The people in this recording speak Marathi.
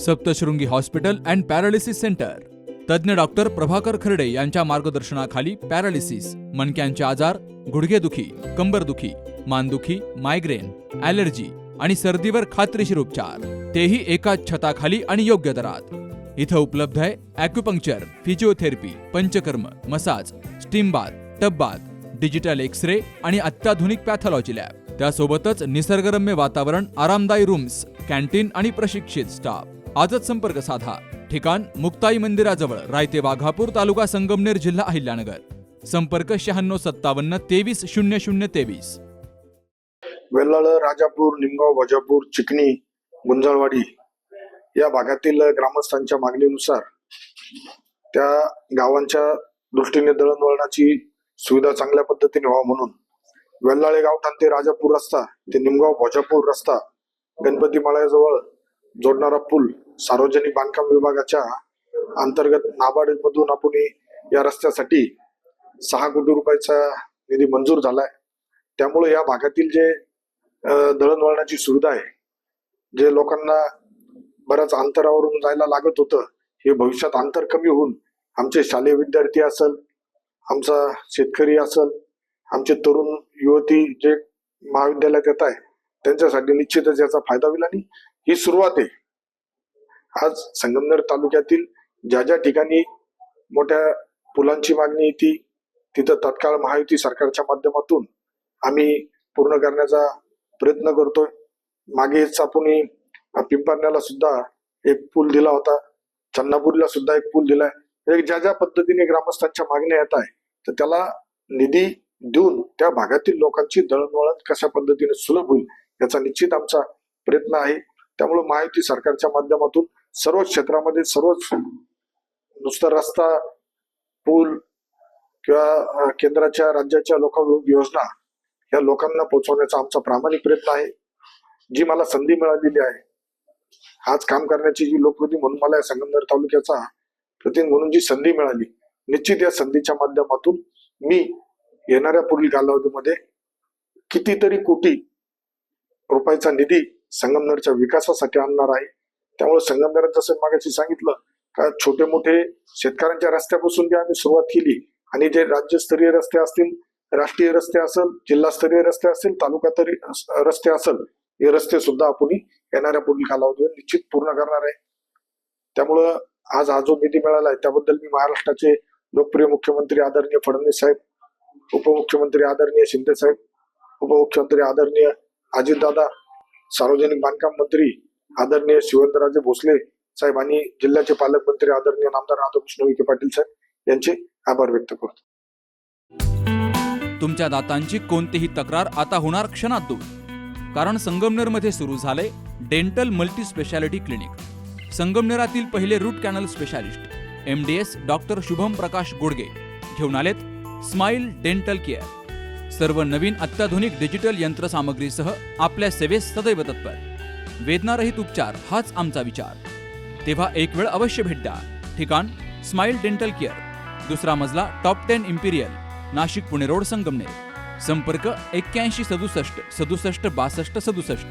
Saptashrungi hospital and paralysis centre. तज्ज्ञ डॉक्टर प्रभाकर खर्डे यांच्या मार्गदर्शनाखाली पॅरालिसिस, मणक्यांचे आजार, गुडघेदुखी, कंबरदुखी, मानदुखी, मायग्रेन, ॲलर्जी आणि सर्दीवर खात्रीशीर उपचार, तेही एकाच छताखाली आणि योग्य दरात. इथं उपलब्ध आहे acupuncture, physiotherapy, panchakarma, massage, steam bath, tub bath, digital x ray आणि अत्याधुनिक पॅथॉलॉजी लॅब. त्यासोबतच निसर्गरम्य वातावरण, आरामदायी रूम्स, कॅन्टीन आणि प्रशिक्षित स्टाफ. आजच संपर्क साधा. ठिकाण मुक्ताई मंदिराजवळ, रायते वाघापूर, तालुका संगमनेर, जिल्हा अहिल्यानगर. संपर्क 9657 230023. वेल्लाळ, राजापूर, निमगाव, भोजापूर, चिकणी, गुंजाळवाडी या भागातील ग्रामस्थांच्या मागणीनुसार त्या गावांच्या दृष्टीने दळणवळणाची सुविधा चांगल्या पद्धतीने व्हावं म्हणून वेल्लाळे गावठाण ते राजापूर रस्ता ते निमगाव भोजापूर रस्ता, गणपती माळ्याजवळ जोडणारा पूल सार्वजनिक बांधकाम विभागाच्या अंतर्गत नाबार्ड मधून आपण या रस्त्यासाठी 6 कोटी रुपयाचा निधी मंजूर झालाय. त्यामुळे या भागातील जे दळणवळणाची सुविधा आहे, जे लोकांना बऱ्याच अंतरावरून जायला लागत होतं, हे भविष्यात अंतर कमी होऊन आमचे शालेय विद्यार्थी असेल, आमचा शेतकरी असेल, आमचे तरुण युवती जे महाविद्यालयात येत आहे त्यांच्यासाठी निश्चितच याचा फायदा होईल. आणि ही सुरुवात आहे. आज संगमनेर तालुक्यातील ज्या ज्या ठिकाणी मोठ्या पुलांची मागणी येते तिथं तत्काळ महायुती सरकारच्या माध्यमातून आम्ही पूर्ण करण्याचा प्रयत्न करतोय. मागेच आपण पिंपरण्याला सुद्धा एक पूल दिला होता, चन्नापूरला सुद्धा एक पूल दिलाय. ज्या ज्या पद्धतीने ग्रामस्थांच्या मागण्या येत आहे तर त्याला निधी देऊन त्या भागातील लोकांची दळणवळण कशा पद्धतीने सुलभ होईल याचा निश्चित आमचा प्रयत्न आहे. त्यामुळे महायुती सरकारच्या माध्यमातून सर्व क्षेत्रामध्ये सर्वच नुसतं रस्ता, पूल किंवा केंद्राच्या राज्याच्या लोकांना योजना या लोकांना पोहोचवण्याचा आमचा प्रामाणिक प्रयत्न आहे. जी मला संधी मिळालेली आहे आज काम करण्याची, जी लोकप्रतिनिधी म्हणून मला या संगमनेर तालुक्याचा प्रतिनिधी म्हणून जी संधी मिळाली, निश्चित या संधीच्या माध्यमातून मी येणाऱ्या पुढील कालावधीमध्ये कितीतरी कोटी रुपयाचा निधी संगमनेरच्या विकासासाठी आणणार आहे. त्यामुळे संगमनेरात जसं मागाशी सांगितलं का छोटे मोठे शेतकऱ्यांच्या रस्त्यापासून जे आम्ही सुरुवात केली आणि जे राज्यस्तरीय रस्ते असतील, राष्ट्रीय रस्ते असेल, जिल्हास्तरीय रस्ते असतील, तालुकास्तरीय रस्ते असेल, हे रस्ते सुद्धा आपण येणाऱ्या पुढील कालावधीवर निश्चित पूर्ण करणार आहे. त्यामुळं आज हा जो निधी मिळाला आहे त्याबद्दल मी महाराष्ट्राचे लोकप्रिय मुख्यमंत्री आदरणीय फडणवीस साहेब, उपमुख्यमंत्री आदरणीय शिंदे साहेब, उपमुख्यमंत्री आदरणीय अजितदादा, सार्वजनिक बांधकाम मंत्री आदरणीय शिवेंद्रराजे भोसले साहेब आणि जिल्ह्याचे पालकमंत्री आदरणीय नामदार राधाकृष्ण विखे पाटील साहेब यांचे आभार व्यक्त करतो. तुमच्या दातांची कोणतीही तक्रार आता होणार क्षणात दूर. कारण संगमनेरमध्ये सुरू झाले डेंटल मल्टी स्पेशालिटी क्लिनिक. संगमनेरातील पहिले root canal specialist MDS doctor Shubham Prakash Godge घेऊन आलेत स्माइल डेंटल केअर. सर्व नवीन अत्याधुनिक डिजिटल यंत्रसामग्रीसह आपल्या सेवेस सदैव तत्पर. वेदनारहित उपचार हाच आमचा विचार. तेव्हा एक वेळ अवश्य भेट द्या. ठिकाण स्माइल डेंटल केअर, 2रा मजला, top 10 Imperial, Nashik Pune road, Sangamner. संपर्क 81 67 67 62 67.